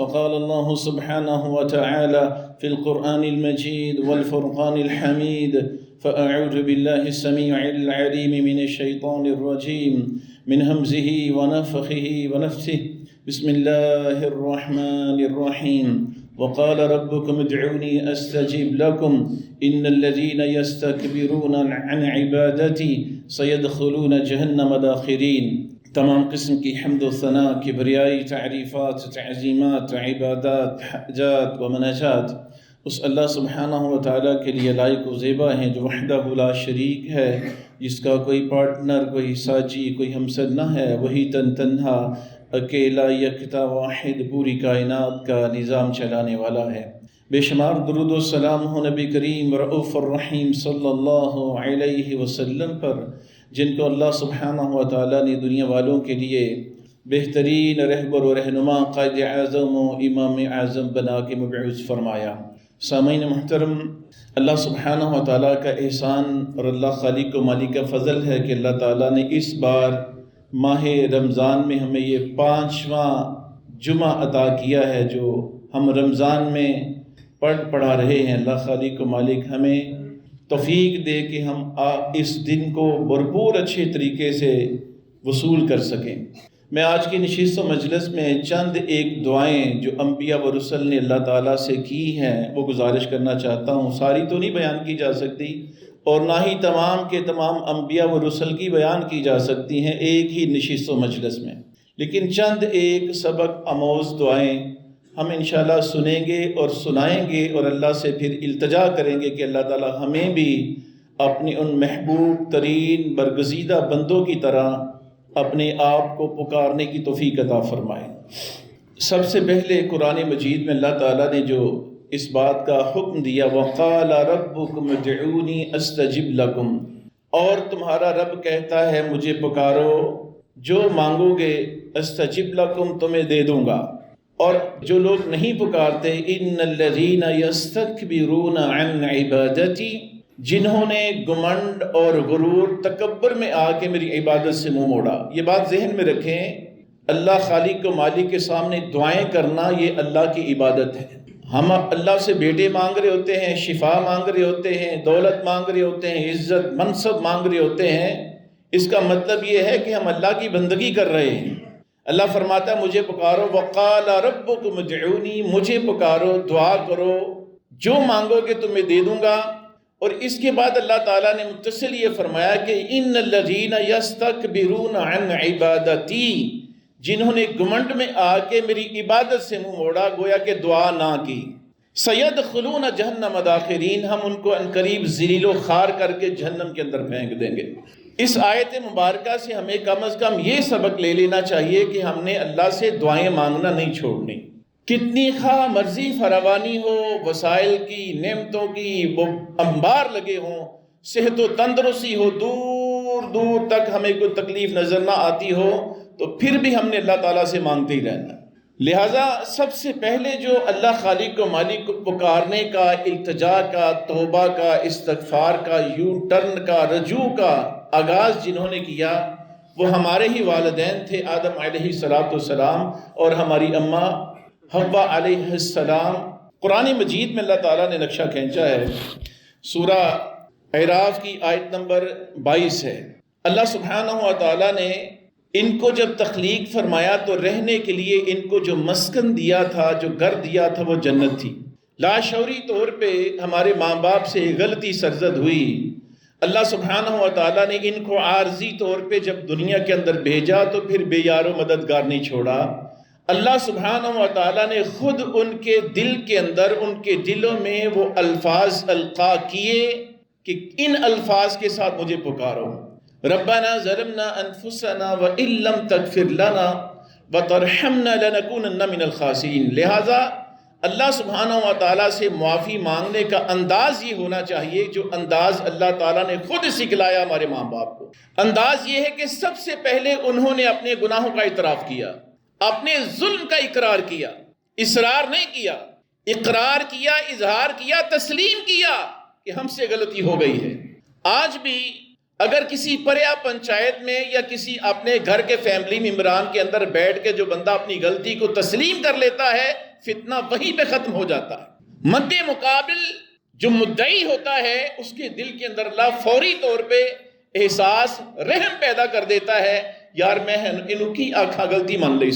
فقال الله سبحانه وتعالى في القرآن المجيد والفرقان الحميد: فأعوذ بالله السميع العليم من الشيطان الرجيم من همزه ونفخه ونفثه بسم الله الرحمن الرحيم وقال ربكم ادعوني أستجب لكم إن الذين يستكبرون عن عبادتي سيدخلون جهنم داخرين۔ تمام قسم کی حمد و ثناء، کبریائی تعریفات، تعظیمات، عبادات، حاجات و مناجات اس اللہ سبحانہ و تعالیٰ کے لیے لائق و زیبا ہیں جو وحدہ لا شریک ہے، جس کا کوئی پارٹنر، کوئی ساجی، کوئی ہمسر نہ ہے۔ وہی تنہا اکیلا یکتا واحد پوری کائنات کا نظام چلانے والا ہے۔ بے شمار درود و سلام ہو نبی کریم رؤوف الرحیم صلی اللہ علیہ وسلم پر، جن کو اللہ سبحانہ و تعالیٰ نے دنیا والوں کے لیے بہترین رہبر و رہنما، قائد اعظم و امام اعظم بنا کے مبعوث فرمایا۔ سامعین محترم، اللہ سبحانہ و تعالیٰ کا احسان اور اللہ خالق و مالک کا فضل ہے کہ اللہ تعالیٰ نے اس بار ماہ رمضان میں ہمیں یہ 5واں جمعہ عطا کیا ہے جو ہم رمضان میں پڑھا رہے ہیں۔ اللہ خالق و مالک ہمیں توفیق دے کہ ہم اس دن کو بھرپور اچھے طریقے سے وصول کر سکیں۔ میں آج کی نشست و مجلس میں چند ایک دعائیں جو انبیاء و رسل نے اللہ تعالیٰ سے کی ہیں وہ گزارش کرنا چاہتا ہوں۔ ساری تو نہیں بیان کی جا سکتی اور نہ ہی تمام کے تمام انبیاء و رسل کی بیان کی جا سکتی ہیں ایک ہی نشست و مجلس میں، لیکن چند ایک سبق آموز دعائیں ہم انشاءاللہ سنیں گے اور سنائیں گے، اور اللہ سے پھر التجا کریں گے کہ اللہ تعالیٰ ہمیں بھی اپنی ان محبوب ترین برگزیدہ بندوں کی طرح اپنے آپ کو پکارنے کی توفیق عطا فرمائے۔ سب سے پہلے قرآن مجید میں اللہ تعالیٰ نے جو اس بات کا حکم دیا، وَقَالَ رَبُّكُمُ ادْعُونِي أَسْتَجِبْ لَكُمْ، اور تمہارا رب کہتا ہے مجھے پکارو، جو مانگو گے استجب لکم تمہیں دے دوں گا۔ اور جو لوگ نہیں پکارتے، إِنَّ الَّذِينَ يَسْتَكْبِرُونَ عَنْ عِبَادَتِي، جنہوں نے گمنڈ اور غرور تکبر میں آ کے میری عبادت سے منہ موڑا۔ یہ بات ذہن میں رکھیں، اللہ خالق و مالک کے سامنے دعائیں کرنا یہ اللہ کی عبادت ہے۔ ہم اللہ سے بیٹے مانگ رہے ہوتے ہیں، شفا مانگ رہے ہوتے ہیں، دولت مانگ رہے ہوتے ہیں، عزت منصب مانگ رہے ہوتے ہیں، اس کا مطلب یہ ہے کہ ہم اللہ کی بندگی کر رہے ہیں۔ اللہ فرماتا ہے مجھے پکارو، وَقَالَ رَبُّكُمُ ادْعُونِي، مجھے پکارو، دعا کرو، جو مانگو گے تمہیں دے دوں گا۔ اور اس کے بعد اللہ تعالیٰ نے متصل یہ فرمایا کہ إِنَّ الَّذِينَ يَسْتَكْبِرُونَ عَنْ عِبَادَتِي، جنہوں نے گمنڈ میں آ کے میری عبادت سے منہ موڑا، گویا کہ دعا نہ کی، سَيَدْخُلُونَ جَهَنَّمَ دَاخِرِينَ، ہم ان کو عنقریب ذلیل و خوار کر کے جہنم کے اندر پھینک دیں گے۔ اس آیت مبارکہ سے ہمیں کم از کم یہ سبق لے لینا چاہیے کہ ہم نے اللہ سے دعائیں مانگنا نہیں چھوڑنی۔ کتنی خواہ مرضی فراوانی ہو، وسائل کی، نعمتوں کی وہ انبار لگے ہوں، صحت و تندرستی ہو، دور دور تک ہمیں کوئی تکلیف نظر نہ آتی ہو، تو پھر بھی ہم نے اللہ تعالیٰ سے مانگتے ہی رہنا۔ لہٰذا سب سے پہلے جو اللہ خالق و مالک کو پکارنے کا، التجا کا، توبہ کا، استغفار کا، یو ٹرن کا، رجوع کا آغاز جنہوں نے کیا وہ ہمارے ہی والدین تھے، آدم علیہ السلام اور ہماری اماں حوا علیہ السلام۔ قرآن مجید میں اللہ تعالیٰ نے نقشہ کھینچا ہے، سورہ اعراف کی آیت نمبر 22 ہے۔ اللہ سبحانہ و تعالیٰ نے ان کو جب تخلیق فرمایا تو رہنے کے لیے ان کو جو مسکن دیا تھا، جو گھر دیا تھا، وہ جنت تھی۔ لاشعوری طور پہ ہمارے ماں باپ سے غلطی سرزد ہوئی، اللہ سبحانہ و تعالیٰ نے ان کو عارضی طور پہ جب دنیا کے اندر بھیجا تو پھر بے یار و مددگار نہیں چھوڑا۔ اللہ سبحانہ و تعالیٰ نے خود ان کے دل کے اندر، ان کے دلوں میں وہ الفاظ القاء کیے کہ ان الفاظ کے ساتھ مجھے پکارو، ربنا ظلمنا انفسنا وان لم تغفر لنا وترحمنا لنکونن من الخاسرین۔ لہٰذا اللہ سبحانہ و تعالیٰ سے معافی مانگنے کا انداز یہ ہونا چاہیے جو انداز اللہ تعالیٰ نے خود سکھلایا ہمارے ماں باپ کو۔ انداز یہ ہے کہ سب سے پہلے انہوں نے اپنے گناہوں کا اعتراف کیا، اپنے ظلم کا اقرار کیا، اصرار نہیں کیا، اقرار کیا، اظہار کیا، تسلیم کیا کہ ہم سے غلطی ہو گئی ہے۔ آج بھی اگر کسی پریا پنچایت میں یا کسی اپنے گھر کے فیملی ممبران کے اندر بیٹھ کے جو بندہ اپنی غلطی کو تسلیم کر لیتا ہے، فتنہ وہیں پہ ختم ہو جاتا ہے۔ مد مقابل جو مدعی ہوتا ہے اس کے دل کے اندر اللہ فوری طور پہ احساس رحم پیدا کر دیتا ہے، یار میں انہوں کی آکھا غلطی مان لی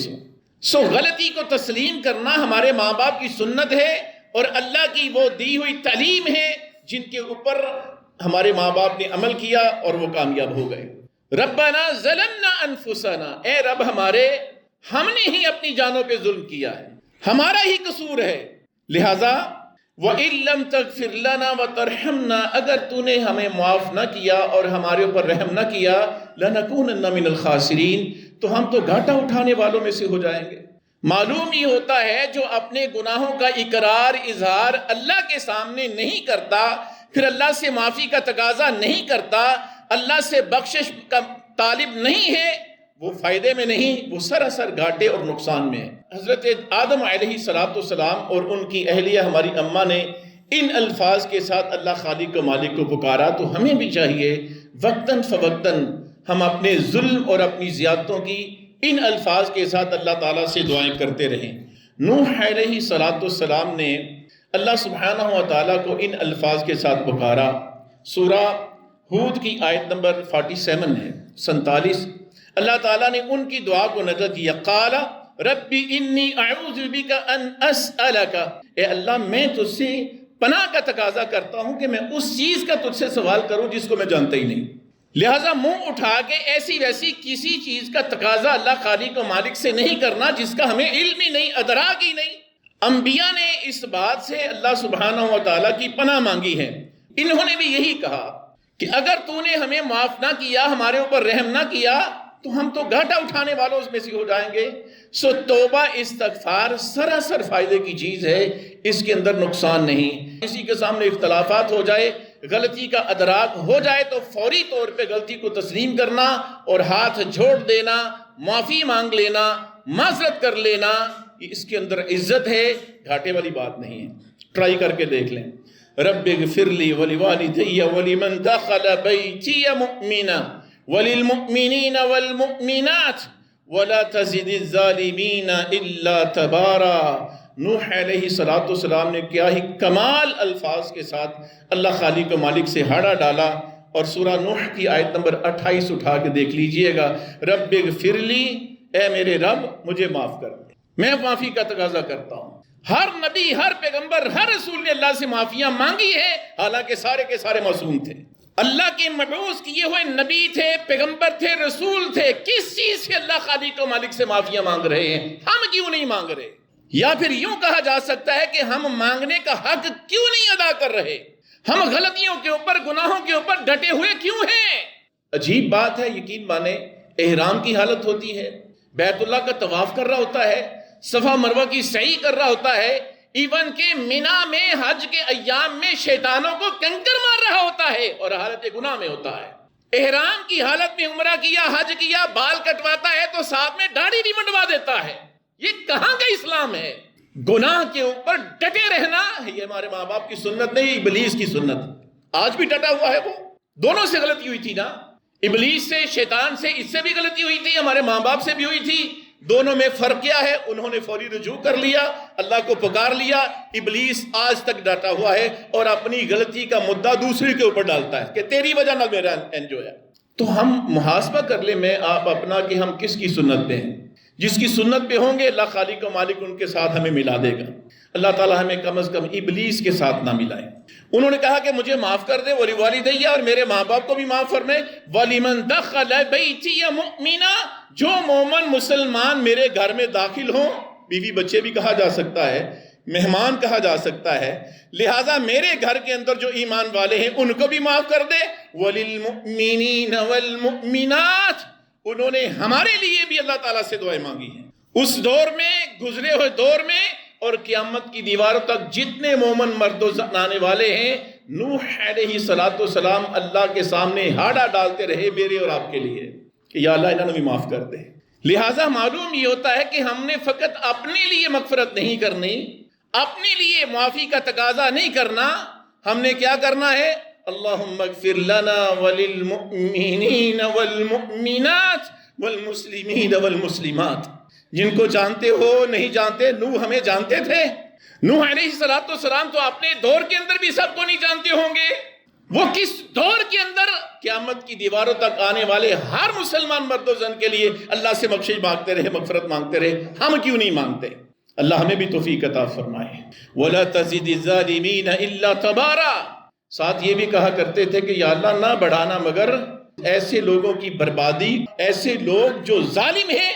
سو غلطی کو تسلیم کرنا ہمارے ماں باپ کی سنت ہے اور اللہ کی وہ دی ہوئی تعلیم ہے جن کے اوپر ہمارے ماں باپ نے عمل کیا اور وہ کامیاب ہو گئے۔ ربنا ظلمنا انفسنا، اے رب ہمارے، ہم نے ہی اپنی جانوں پہ ظلم کیا ہے، ہمارا ہی قصور ہے، لہٰذا وَإِن لَمْ تَغْفِرْ لَنَا وَتَرْحَمْنَا، اگر تو نے ہمیں معاف نہ کیا اور ہمارے اوپر رحم نہ کیا، لَنَكُونَنَّ مِنَ الْخَاسِرِينَ، تو ہم تو گھاٹا اٹھانے والوں میں سے ہو جائیں گے۔ معلوم یہ ہوتا ہے جو اپنے گناہوں کا اقرار اظہار اللہ کے سامنے نہیں کرتا، پھر اللہ سے معافی کا تقاضا نہیں کرتا، اللہ سے بخشش کا طالب نہیں ہے، وہ فائدے میں نہیں، وہ سراسر گھاٹے اور نقصان میں ہے۔ حضرت آدم علیہ السلام اور ان کی اہلیہ ہماری اماں نے ان الفاظ کے ساتھ اللہ خالق و مالک کو پکارا، تو ہمیں بھی چاہیے وقتاً فوقتاً ہم اپنے ظلم اور اپنی زیادتوں کی ان الفاظ کے ساتھ اللہ تعالیٰ سے دعائیں کرتے رہیں۔ نوح علیہ السلام نے اللہ سبحانہ و تعالیٰ کو ان الفاظ کے ساتھ پکارا۔ سورہ ہود کی آیت نمبر 47 ہے، 47۔ اللہ تعالیٰ نے ان کی دعا کو نقل کیا، قال ربی انی اعوذ بک ان اسألک، اے اللہ میں تجھ سے پناہ کا تقاضا کرتا ہوں کہ میں اس چیز کا تجھ سے سوال کروں جس کو میں جانتا ہی نہیں، لہٰذا منہ اٹھا کے ایسی ویسی کسی چیز کا تقاضا اللہ خالق و مالک سے نہیں کرنا جس کا ہمیں علم ہی نہیں، ادراک ہی نہیں۔ انبیاء نے اس بات سے اللہ سبحانہ و تعالیٰ کی پناہ مانگی ہے، انہوں نے بھی یہی کہا کہ اگر تو نے ہمیں معاف نہ کیا، ہمارے اوپر رحم نہ کیا، تو ہم تو گھاٹا اٹھانے والوں میں سے ہو جائیں گے۔ سو توبہ استغفار سراسر فائدے کی چیز ہے، اس کے اندر نقصان نہیں۔ کسی کے سامنے اختلافات ہو جائے، غلطی کا ادراک ہو جائے تو فوری طور پہ غلطی کو تسلیم کرنا اور ہاتھ جھوڑ دینا، معافی مانگ لینا، معذرت کر لینا، اس کے اندر عزت ہے، گھاٹے والی بات نہیں ہے۔ ٹرائی کر کے دیکھ لیں۔ رب اغفر لی ولوالدی ولمن دخل بیتی مؤمنا وللمؤمنین والمؤمنات ولا تزد الظالمین الا تبارا۔ نوح علیہ السلام نے کیا ہی کمال الفاظ کے ساتھ اللہ خالق و مالک سے ہاڑا ڈالا، اور سورہ نوح کی آیت نمبر 28 اٹھا کے دیکھ لیجئے گا، رب اغفر لی، اے میرے رب مجھے معاف کر دے، میں معافی کا تقاضا کرتا ہوں۔ ہر نبی، ہر پیغمبر، ہر رسول نے اللہ سے معافیاں مانگی ہے، حالانکہ سارے کے سارے معصوم تھے، اللہ کے مبعوث کیے ہوئے نبی تھے، پیغمبر تھے، رسول تھے۔ کس چیز سے اللہ خالق و مالک سے معافیاں مانگ رہے ہیں؟ ہم کیوں نہیں مانگ رہے؟ یا پھر یوں کہا جا سکتا ہے کہ ہم مانگنے کا حق کیوں نہیں ادا کر رہے؟ ہم غلطیوں کے اوپر، گناہوں کے اوپر ڈٹے ہوئے کیوں ہیں؟ عجیب بات ہے، یقین مانے، احرام کی حالت ہوتی ہے، بیت اللہ کا طواف کر رہا ہوتا ہے، صفا مروہ کی سعی کر رہا ہوتا ہے، ایون کہ مینا میں حج کے ایام میں شیطانوں کو کنکر مار رہا ہوتا ہے اور حالت گناہ میں ہوتا ہے۔ احرام کی حالت میں عمرہ کیا، حج کیا، بال کٹواتا ہے تو ساتھ میں داڑھی بھی منڈوا دیتا ہے۔ یہ کہاں کا اسلام ہے؟ گناہ کے اوپر ڈٹے رہنا یہ ہمارے ماں باپ کی سنت نہیں، ابلیس کی سنت۔ آج بھی ڈٹا ہوا ہے، وہ دونوں سے غلطی ہوئی تھی نا، ابلیس سے، شیطان سے، اس سے بھی غلطی ہوئی تھی، ہمارے ماں باپ سے بھی ہوئی تھی۔ دونوں میں فرق کیا ہے؟ انہوں نے فوری رجوع کر لیا، اللہ کو پکار لیا۔ ابلیس آج تک ڈٹا ہوا ہے اور اپنی غلطی کا مدعا دوسرے کے اوپر ڈالتا ہے کہ تیری وجہ نہ میرا انجویا۔ تو ہم محاسبہ کر لیں میں آپ اپنا کہ ہم کس کی سنت پہ ہیں۔ جس کی سنت پہ ہوں گے اللہ خالق و مالک ان کے ساتھ ہمیں ملا دے گا۔ اللہ تعالیٰ ہمیں کم از کم ابلیس کے ساتھ نہ ملائے۔ انہوں نے کہا کہ مجھے معاف کر دے، وَلِوَالِدَيَّ، اور میرے ماں باپ کو بھی معاف فرمائے، وَلِمَنْ دَخَلَ بَيْتِيَ مُؤْمِنًا، جو مومن مسلمان میرے گھر میں داخل ہوں، بیوی بچے بھی کہا جا سکتا ہے، مہمان کہا جا سکتا ہے، لہٰذا میرے گھر کے اندر جو ایمان والے ہیں ان کو بھی معاف کر دے، وَلِلْمُؤْمِنِينَ وَالْمُؤْمِنَاتِ، انہوں نے ہمارے لیے بھی اللہ تعالیٰ سے دعائیں مانگی ہیں۔ اس دور میں، گزرے ہوئے دور میں اور قیامت کی دیواروں تک جتنے مومن مرد و زن آنے والے ہیں، نوح علیہ السلام اللہ کے سامنے ہاڑا ڈالتے رہے میرے اور آپ کے لیے کہ یا اللہ انہوں نے بھی معاف کر دے۔ لہٰذا معلوم یہ ہوتا ہے کہ ہم نے فقط اپنے لیے مغفرت نہیں کرنی، اپنے لیے معافی کا تقاضا نہیں کرنا، ہم نے کیا کرنا ہے؟ اللہم اغفر لنا وللمؤمنین والمؤمنات والمسلمین والمسلمات، جن کو جانتے ہو نہیں جانتے، نوح ہمیں جانتے تھے؟ نوح علیہ السلام تو اپنے دور کے اندر بھی سب کو نہیں جانتے ہوں گے، وہ کس دور کے اندر قیامت کی دیواروں تک آنے والے ہر مسلمان مرد و زن کے لیے اللہ سے بخشش مانگتے رہے، مغفرت مانگتے رہے، ہم کیوں نہیں مانگتے؟ اللہ ہمیں بھی توفیق عطا فرمائے۔ وَلَا تَزِدِ الظَّالِمِينَ إِلَّا تَبَارًا، ساتھ یہ بھی کہا کرتے تھے کہ یا اللہ نہ بڑھانا مگر ایسے لوگوں کی بربادی، ایسے لوگ جو ظالم ہیں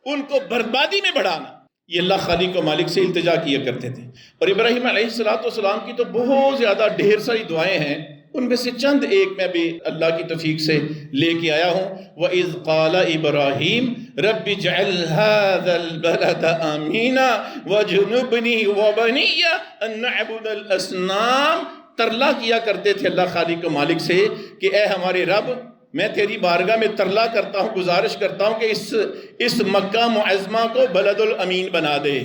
ان کو بربادی میں بڑھانا۔ یہ اللہ خالق و مالک سے التجا کیا کرتے تھے۔ اور ابراہیم علیہ السلام کی تو بہت زیادہ ڈھیر ساری دعائیں ہیں، ان میں سے چند ایک میں بھی اللہ کی توفیق سے لے کے آیا ہوں۔ وَإِذْ قَالَ إِبْرَاهِيمُ رَبِّ اجْعَلْ هَذَا الْبَلَدَ آمِنًا وَاجْنُبْنِي وَبَنِيَّ أَن نَّعْبُدَ الْأَصْنَامَ، ترلا کیا کرتے تھے اللہ خالق و مالک سے کہ اے ہمارے رب، میں تیری بارگاہ میں ترلا کرتا ہوں، گزارش کرتا ہوں کہ اس مکہ معظمہ کو بلد الامین بنا دے،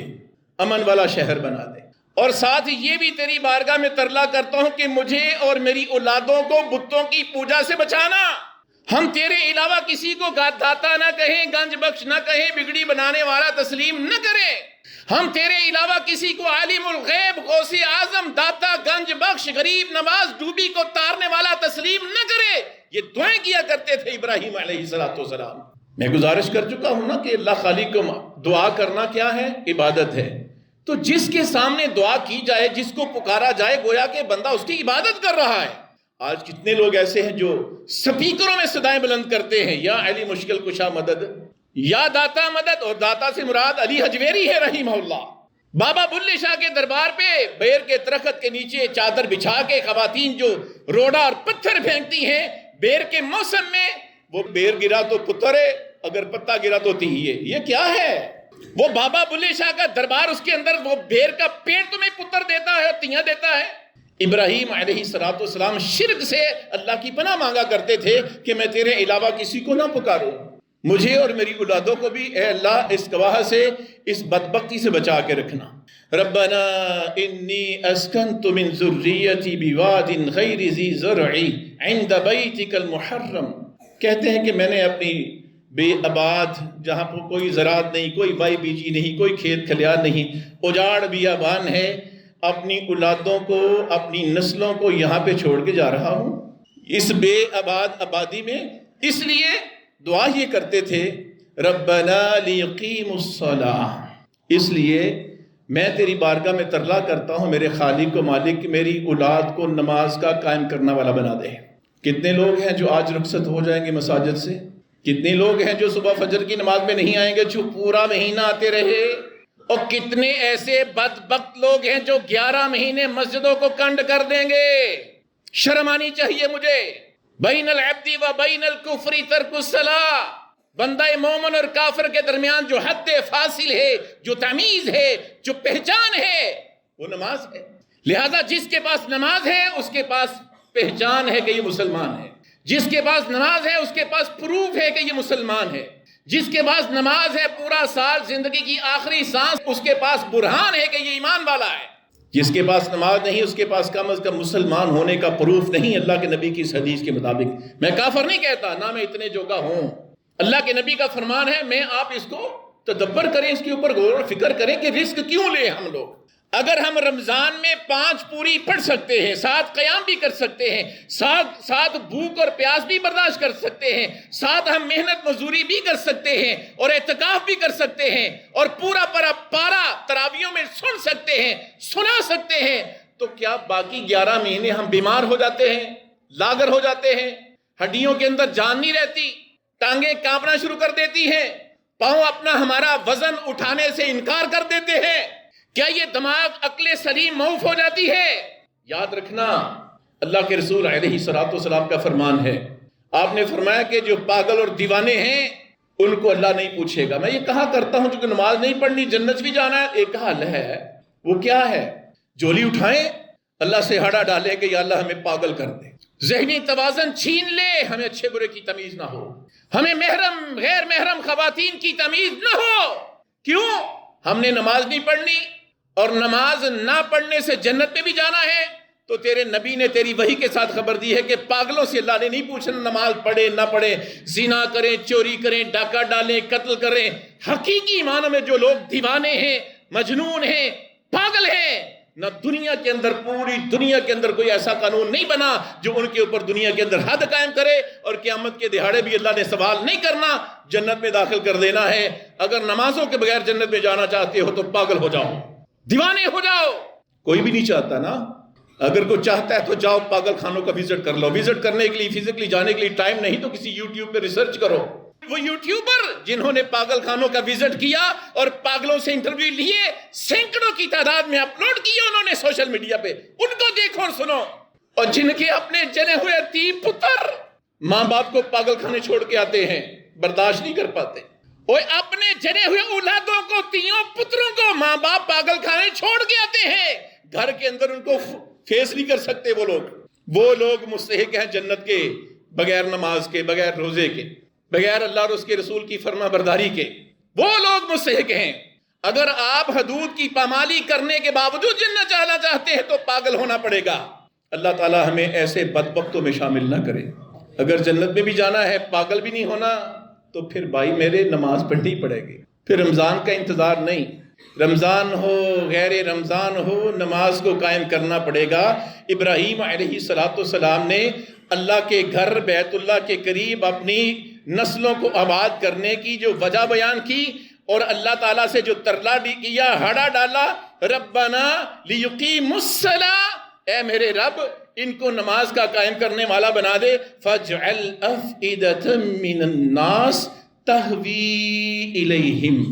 امن والا شہر بنا دے، اور ساتھ یہ بھی تیری بارگاہ میں ترلا کرتا ہوں کہ مجھے اور میری اولادوں کو بتوں کی پوجا سے بچانا۔ ہم تیرے علاوہ کسی کو داتا نہ کہیں، گنج بخش نہ کہیں، بگڑی بنانے والا تسلیم نہ کریں۔ ہم تیرے علاوہ کسی کو عالم الغیب، غوث اعظم، داتا، گنج بخش، غریب نواز، ڈوبی کو تارنے والا تسلیم نہ کرے۔ یہ دعائیں کیا کرتے تھے ابراہیم علیہ السلام۔ میں گزارش کر چکا ہوں نا کہ اللہ خالق کو دعا کرنا کیا ہے؟ عبادت ہے۔ تو جس کے سامنے دعا کی جائے، جس کو پکارا جائے، گویا کہ بندہ اس کی عبادت کر رہا ہے۔ آج کتنے لوگ ایسے ہیں جو سپیکروں میں صدائیں بلند کرتے ہیں، یا علی مشکل کشا مدد، یا داتا مدد، اور داتا سے مراد علی حجویری ہے رحمہ اللہ۔ بابا بلے شاہ کے دربار پہ بیر کے درخت کے نیچے چادر بچھا کے خواتین جو روڑا اور پتھر پھینکتی ہیں، بیر کے موسم میں وہ بیر گرا تو پتھر ہے، اگر پتا گرا تو تہی ہے۔ یہ کیا ہے؟ وہ بابا بلے شاہ کا دربار، اس کے اندر وہ بیر کا پیڑ تمہیں پتر دیتا ہے، تیاں دیتا ہے۔ ابراہیم علیہ السلام شرک سے اللہ کی پناہ مانگا کرتے تھے کہ میں تیرے علاوہ کسی کو نہ پکاروں، مجھے اور میری اولادوں کو بھی اے اللہ اس گواہ سے، اس بدبختی سے بچا کے رکھنا۔ ربنا انی اسکنت من ذریتی بواد غیر ذی زرع عند بیتک المحرم، کہتے ہیں کہ میں نے اپنی بے آباد، جہاں پر کوئی زراعت نہیں، کوئی بائی بیجی نہیں، کوئی کھیت کھلیان نہیں، اجاڑ بیابان ہے، اپنی اولادوں کو، اپنی نسلوں کو یہاں پہ چھوڑ کے جا رہا ہوں اس بے آباد آبادی میں۔ اس لیے دعا یہ کرتے تھے ربنا لیقیموا الصلاۃ، اس لیے میں تیری بارگاہ میں ترلا کرتا ہوں میرے خالق و مالک، میری اولاد کو نماز کا قائم کرنا والا بنا دے۔ کتنے لوگ ہیں جو آج رخصت ہو جائیں گے مساجد سے؟ کتنے لوگ ہیں جو صبح فجر کی نماز میں نہیں آئیں گے جو پورا مہینہ آتے رہے؟ اور کتنے ایسے بدبخت لوگ ہیں جو 11 مہینے مسجدوں کو کنڈ کر دیں گے۔ شرم آنی چاہیے مجھے۔ بین العبد و بین الکفر ترک الصلاۃ، بندہ مومن اور کافر کے درمیان جو حد فاصل ہے، جو تمیز ہے، جو پہچان ہے، وہ نماز ہے۔ لہذا جس کے پاس نماز ہے اس کے پاس پہچان ہے کہ یہ مسلمان ہے، جس کے پاس نماز ہے اس کے پاس پروف ہے کہ یہ مسلمان ہے، جس کے پاس نماز ہے پورا سال زندگی کی آخری سانس اس کے پاس برہان ہے کہ یہ ایمان والا ہے۔ جس کے پاس نماز نہیں اس کے پاس کم از کم مسلمان ہونے کا پروف نہیں۔ اللہ کے نبی کی اس حدیث کے مطابق میں کافر نہیں کہتا، نہ میں اتنے جوگا ہوں۔ اللہ کے نبی کا فرمان ہے، میں آپ اس کو تدبر کریں، اس کے اوپر غور و فکر کریں کہ رزق کیوں لیں ہم لوگ۔ اگر ہم رمضان میں 5 پوری پڑھ سکتے ہیں، 7 قیام بھی کر سکتے ہیں، 7 بھوک اور پیاس بھی برداشت کر سکتے ہیں، 7 ہم محنت مزدوری بھی کر سکتے ہیں اور اعتکاف بھی کر سکتے ہیں اور پورا پارا تراویحوں میں سن سکتے ہیں، سنا سکتے ہیں، تو کیا باقی 11 مہینے ہم بیمار ہو جاتے ہیں، لاغر ہو جاتے ہیں، ہڈیوں کے اندر جان نہیں رہتی، ٹانگیں کانپنا شروع کر دیتی ہیں، پاؤں اپنا ہمارا وزن اٹھانے سے انکار کر دیتے ہیں؟ کیا یہ دماغ عقل سلیم موف ہو جاتی ہے؟ یاد رکھنا، اللہ کے رسول علیہ السلام کا فرمان ہے، آپ نے فرمایا کہ جو پاگل اور دیوانے ہیں ان کو اللہ نہیں پوچھے گا۔ میں یہ کہا کرتا ہوں جو نماز نہیں پڑھنی جنت بھی جانا ہے، ایک حل ہے، وہ کیا ہے؟ جولی اٹھائیں، اللہ سے ہڑا ڈالیں کہ یا اللہ ہمیں پاگل کر دے، ذہنی توازن چھین لے، ہمیں اچھے برے کی تمیز نہ ہو، ہمیں محرم غیر محرم خواتین کی تمیز نہ ہو۔ کیوں؟ ہم نے نماز نہیں پڑھنی، اور نماز نہ پڑھنے سے جنت میں بھی جانا ہے، تو تیرے نبی نے تیری وحی کے ساتھ خبر دی ہے کہ پاگلوں سے اللہ نے نہیں پوچھنا نماز پڑھے نہ پڑھے، زنا کریں، چوری کریں، ڈاکہ ڈالیں، قتل کریں۔ حقیقی معنی میں جو لوگ دیوانے ہیں، مجنون ہیں، پاگل ہیں، نہ دنیا کے اندر، پوری دنیا کے اندر کوئی ایسا قانون نہیں بنا جو ان کے اوپر دنیا کے اندر حد قائم کرے، اور قیامت کے دہاڑے بھی اللہ نے سوال نہیں کرنا، جنت میں داخل کر دینا ہے۔ اگر نمازوں کے بغیر جنت میں جانا چاہتے ہو تو پاگل ہو جاؤ، دیوانے ہو جاؤ۔ کوئی بھی نہیں چاہتا نا، اگر کوئی چاہتا ہے تو جاؤ پاگل خانوں کا وزٹ کر لو۔ وزٹ کرنے کے لیے فزیکلی جانے کے لیے ٹائم نہیں تو کسی یوٹیوب پہ ریسرچ کرو۔ وہ یوٹیوبر جنہوں نے پاگل خانوں کا وزٹ کیا اور پاگلوں سے انٹرویو لیے، سینکڑوں کی تعداد میں اپلوڈ کیے انہوں نے سوشل میڈیا پہ، ان کو دیکھو اور سنو۔ اور جن کے اپنے جنے ہوئے 3 پتر ماں باپ کو پاگل خانے چھوڑ کے آتے ہیں، برداشت نہیں کر پاتے، اور اپنے جنے ہوئے اولادوں کو، 3 پتروں کو ماں باپ پاگل خانے چھوڑ کے آتے ہیں، گھر کے اندر ان کو فیس نہیں کر سکتے۔ وہ لوگ مستحق ہیں جنت کے، بغیر نماز کے، بغیر روزے کے، بغیر اللہ اور اس کے رسول کی فرما برداری کے، وہ لوگ مستحق ہیں۔ اگر آپ حدود کی پامالی کرنے کے باوجود جنت جانا چاہتے ہیں تو پاگل ہونا پڑے گا۔ اللہ تعالی ہمیں ایسے بدبختوں میں شامل نہ کرے۔ اگر جنت میں بھی جانا ہے، پاگل بھی نہیں ہونا، تو پھر بھائی میرے نماز پڑھنی پڑے گی۔ پھر رمضان کا انتظار نہیں، رمضان ہو غیر رمضان ہو، نماز کو قائم کرنا پڑے گا۔ ابراہیم علیہ السلام نے اللہ کے گھر بیت اللہ کے قریب اپنی نسلوں کو آباد کرنے کی جو وجہ بیان کی، اور اللہ تعالیٰ سے جو ترلا کیا، ہڑا ڈالا، ربنا لیقیموا الصلاۃ، اے میرے رب ان کو نماز کا قائم کرنے والا بنا دے، فاجعل افئدۃ من الناس تہوی الیہم۔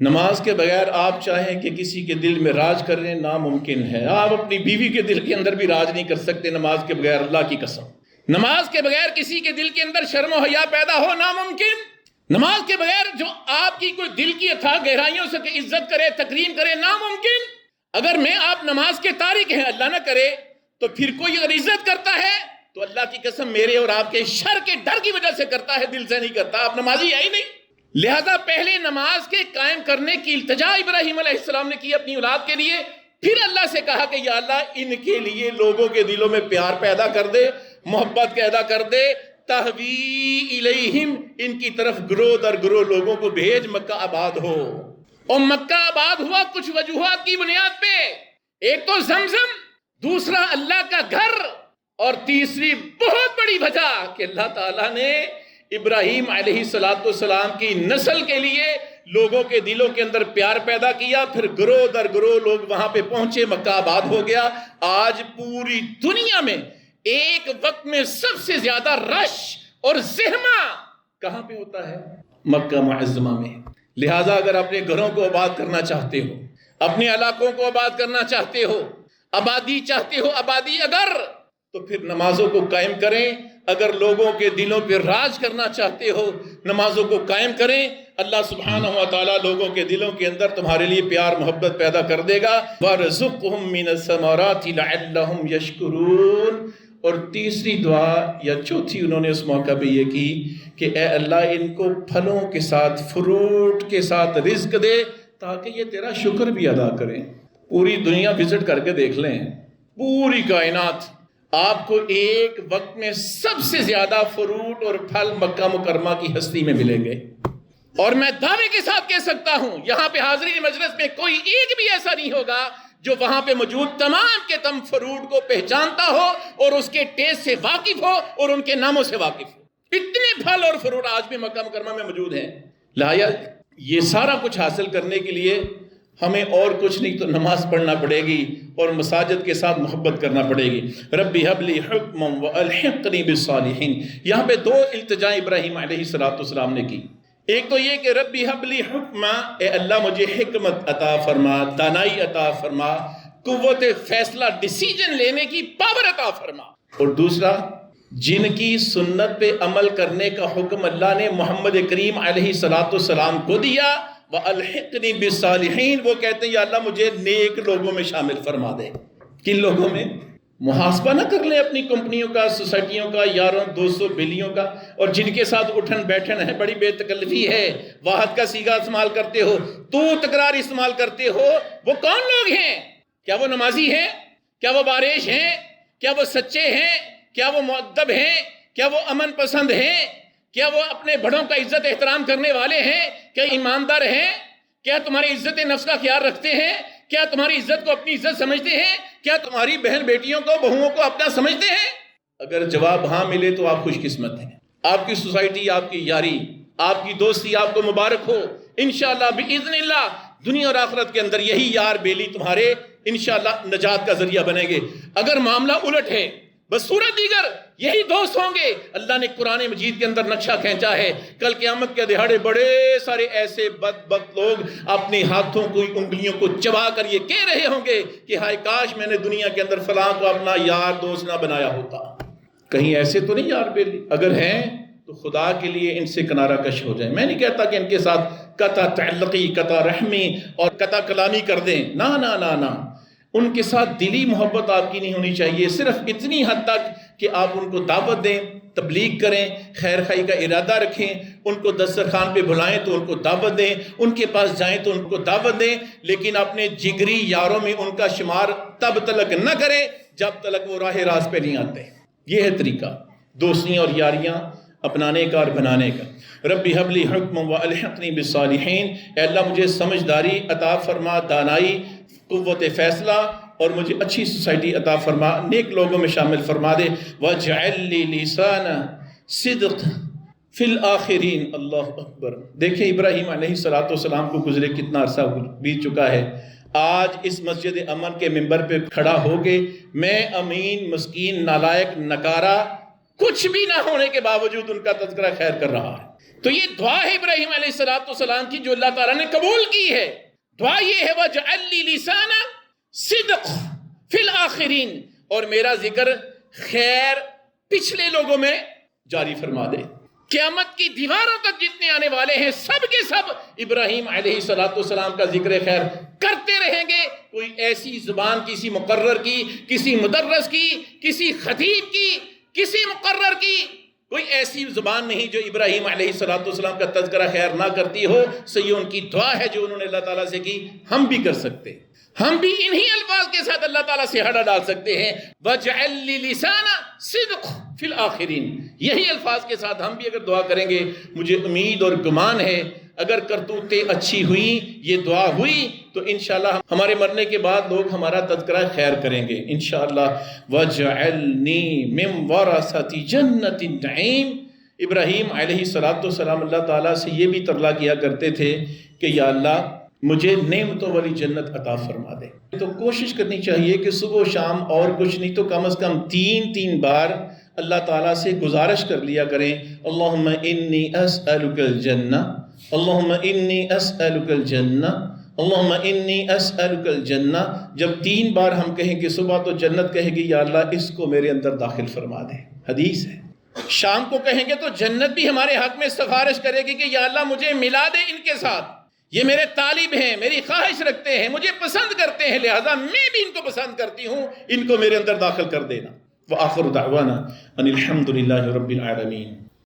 نماز کے بغیر آپ چاہیں کہ کسی کے دل میں راج کریں، ناممکن ہے۔ آپ اپنی بیوی کے دل کے اندر بھی راج نہیں کر سکتے نماز کے بغیر، اللہ کی قسم۔ نماز کے بغیر کسی کے دل کے اندر شرم و حیا پیدا ہو، ناممکن۔ نماز کے بغیر جو آپ کی کوئی دل کی اتھاہ گہرائیوں سے عزت کرے، تکریم کرے، ناممکن۔ اگر میں آپ نماز کے تارک ہیں، اللہ نہ کرے، تو پھر کوئی اگر عزت کرتا ہے تو اللہ کی قسم میرے اور آپ کے شر کے ڈر کی وجہ سے کرتا ہے، دل سے نہیں کرتا۔ آپ نمازی ہے ہی نہیں۔ لہذا پہلے نماز کے قائم کرنے کی التجا ابراہیم علیہ السلام نے کی اپنی اولاد کے لیے، پھر اللہ سے کہا کہ یا اللہ ان کے لیے لوگوں کے دلوں میں پیار پیدا کر دے، محبت پیدا کر دے، تہوی الیہم، ان کی طرف گروہ در گروہ لوگوں کو بھیج، مکہ آباد ہو۔ اور مکہ آباد ہوا کچھ وجوہات کی بنیاد پہ، ایک تو زمزم، دوسرا اللہ کا گھر، اور تیسری بہت بڑی وجہ کہ اللہ تعالیٰ نے ابراہیم علیہ السلام کی نسل کے لیے لوگوں کے دلوں کے اندر پیار پیدا کیا، پھر گروہ در گروہ لوگ وہاں پہ پہنچے، مکہ آباد ہو گیا۔ آج پوری دنیا میں ایک وقت میں سب سے زیادہ رش اور زحمہ کہاں پہ ہوتا ہے؟ مکہ معظمہ میں۔ لہٰذا اگر اپنے گھروں کو آباد کرنا چاہتے ہو، اپنے علاقوں کو آباد کرنا چاہتے ہو، آبادی چاہتے ہو، آبادی اگر، تو پھر نمازوں کو قائم کریں۔ اگر لوگوں کے دلوں پہ راج کرنا چاہتے ہو، نمازوں کو قائم کریں، اللہ سبحانہ و تعالیٰ لوگوں کے دلوں کے اندر تمہارے لیے پیار محبت پیدا کر دے گا۔ وَارْزُقْهُم مِّنَ الثَّمَرَاتِ لَعَلَّهُمْ يَشْكُرُونَ۔ اور تیسری دعا یا چوتھی انہوں نے اس موقع پہ یہ کی کہ اے اللہ ان کو پھلوں کے ساتھ، فروٹ کے ساتھ رزق دے تاکہ یہ تیرا شکر بھی ادا کریں۔ پوری دنیا وزٹ کر کے دیکھ لیں، پوری کائنات، آپ کو ایک وقت میں سب سے زیادہ فروٹ اور پھل مکہ مکرمہ کی ہستی میں ملیں گے۔ اور میں دعوے کے ساتھ کہہ سکتا ہوں یہاں پہ حاضرین مجلس میں کوئی ایک بھی ایسا نہیں ہوگا جو وہاں پہ موجود تمام کے تم فروٹ کو پہچانتا ہو اور اس کے ٹیسٹ سے واقف ہو اور ان کے ناموں سے واقف ہو۔ اتنے پھل اور فروٹ آج بھی مکہ مکرمہ میں موجود ہیں۔ لایا یہ سارا کچھ حاصل کرنے کے لیے ہمیں اور کچھ نہیں تو نماز پڑھنا پڑے گی اور مساجد کے ساتھ محبت کرنا پڑے گی۔ ربی حب لی حکما والحقنی بالصالحین۔ یہاں پہ 2 التجائیں ابراہیم علیہ السلام نے کی۔ ایک تو یہ کہ ربی حب لی حکما، اے اللہ مجھے حکمت عطا فرما، دانائی عطا فرما، قوت فیصلہ ڈیسیجن لینے کی پاور عطا فرما۔ اور دوسرا، جن کی سنت پہ عمل کرنے کا حکم اللہ نے محمد کریم علیہ السلام کو دیا، وَأَلْحِقْنِي بِالصَّالِحِينَ، وہ کہتے ہیں یا اللہ مجھے نیک لوگوں میں شامل فرما دے۔ کن لوگوں میں؟ محاسبہ نہ کر لیں اپنی کمپنیوں کا، سوسائٹیوں کا، یاروں دوستوں بیلیوں کا، اور جن کے ساتھ اٹھن بیٹھن ہے، بڑی بے تکلفی ہے، واحد کا صیغہ استعمال کرتے ہو، تو تکرار استعمال کرتے ہو، وہ کون لوگ ہیں؟ کیا وہ نمازی ہیں؟ کیا وہ بارش ہیں؟ کیا وہ سچے ہیں؟ کیا وہ مؤدب ہیں؟ کیا وہ امن پسند ہیں؟ کیا وہ اپنے بڑوں کا عزت احترام کرنے والے ہیں؟ کیا ایماندار ہیں؟ کیا تمہاری عزت نفس کا خیال رکھتے ہیں؟ کیا تمہاری عزت کو اپنی عزت سمجھتے ہیں؟ کیا تمہاری بہن بیٹیوں کو بہوؤں کو اپنا سمجھتے ہیں؟ اگر جواب ہاں ملے تو آپ خوش قسمت ہیں. آپ کی سوسائٹی، آپ کی یاری، آپ کی دوستی آپ کو مبارک ہو. انشاءاللہ باذن اللہ دنیا اور آخرت کے اندر یہی یار بیلی تمہارے انشاءاللہ نجات کا ذریعہ بنیں گے. اگر معاملہ الٹ ہے، بس صورت دیگر یہی دوست ہوں گے. اللہ نے قرآن مجید کے اندر نقشہ کھینچا ہے. کل قیامت کے دہاڑے بڑے سارے ایسے بدبخت لوگ اپنے ہاتھوں کو انگلیوں کو چبا کر یہ کہہ رہے ہوں گے کہ ہائے کاش میں نے دنیا کے اندر فلاں کو اپنا یار دوست نہ بنایا ہوتا. کہیں ایسے تو نہیں یار بیلی؟ اگر ہیں تو خدا کے لیے ان سے کنارہ کش ہو جائیں. میں نہیں کہتا کہ ان کے ساتھ قطع تعلقی، قطع رحمی اور قطع کلامی کر دیں. نہ نہ نہ نہ، ان کے ساتھ دلی محبت آپ کی نہیں ہونی چاہیے. صرف اتنی حد تک کہ آپ ان کو دعوت دیں، تبلیغ کریں، خیر خائی کا ارادہ رکھیں. ان کو دسترخوان پہ بلائیں تو ان کو دعوت دیں، ان کے پاس جائیں تو ان کو دعوت دیں. لیکن اپنے جگری یاروں میں ان کا شمار تب تلک نہ کریں جب تلک وہ راہ راست پہ نہیں آتے. یہ ہے طریقہ دوستیاں اور یاریاں اپنانے کا اور بنانے کا. ربی حب لی حکم والحقنی بالصالحین. اے اللہ مجھے سمجھداری عطا فرما، دانائی، قوت فیصلہ، اور مجھے اچھی سوسائٹی عطا فرما، نیک لوگوں میں شامل فرما دے. وَاجْعَلْ لِي لِسَانَ صِدْقٍ فِي الْآخِرِينَ. اللہ اکبر. دیکھیں ابراہیم علیہ السلام کو گزرے کتنا عرصہ بیت چکا ہے. آج اس مسجد امن کے منبر پہ کھڑا ہو کے میں امین، مسکین، نالائق، نکارہ، کچھ بھی نہ ہونے کے باوجود ان کا تذکرہ خیر کر رہا ہے. تو یہ دعا ہے ابراہیم علیہ السلام کی جو اللہ تعالیٰ نے قبول کی ہے. دعا یہ ہے وَاجْعَلْ لِي لِسَانَ صِدْقٍ فِي الْآخِرِينَ، اور میرا ذکر خیر پچھلے لوگوں میں جاری فرما دے. قیامت کی دیواروں تک جتنے آنے والے ہیں سب کے سب ابراہیم علیہ السلام کا ذکر خیر کرتے رہیں گے. کوئی ایسی زبان کسی مقرر کی، کسی مدرس کی، کسی خطیب کی، کسی مقرر کی کوئی ایسی زبان نہیں جو ابراہیم علیہ السلام کا تذکرہ خیر نہ کرتی ہو. سو ان کی دعا ہے جو انہوں نے اللہ تعالیٰ سے کی. ہم بھی کر سکتے، ہم بھی انہی الفاظ کے ساتھ اللہ تعالیٰ سے ہڑا ڈال سکتے ہیں. وَاجْعَلْ لِي لِسَانَ صِدْقٍ فِي الْآخِرِينَ. یہی الفاظ کے ساتھ ہم بھی اگر دعا کریں گے، مجھے امید اور گمان ہے اگر کرتوتیں اچھی ہوئی، یہ دعا ہوئی، تو انشاءاللہ ہمارے مرنے کے بعد لوگ ہمارا تذکرہ خیر کریں گے انشاءاللہ. وَاجْعَلْنِي مِنْ وَرَثَةِ جَنَّةِ النَّعِيمِ. ابراہیم علیہ السلام اللہ تعالیٰ سے یہ بھی ترلا کیا کرتے تھے کہ یا اللہ مجھے نعمتوں والی جنت عطا فرما دے. تو کوشش کرنی چاہیے کہ صبح و شام اور کچھ نہیں تو کم از کم تین بار اللہ تعالیٰ سے گزارش کر لیا کریں. اللہم انی اسألک الجنہ، اللہم انی اسألک الجنہ، اللہم انی اسألک الجنہ. جب 3 بار ہم کہیں گے صبح تو جنت کہے گی یا اللہ اس کو میرے اندر داخل فرما دے. حدیث ہے. شام کو کہیں گے تو جنت بھی ہمارے حق میں سفارش کرے گی کہ یا اللہ مجھے ملا دے ان کے ساتھ، یہ میرے طالب ہیں، میری خواہش رکھتے ہیں، مجھے پسند کرتے ہیں، لہذا میں بھی ان کو پسند کرتی ہوں، ان کو میرے اندر داخل کر دینا. وآخر دعوانا ان الحمد للہ رب العالمین.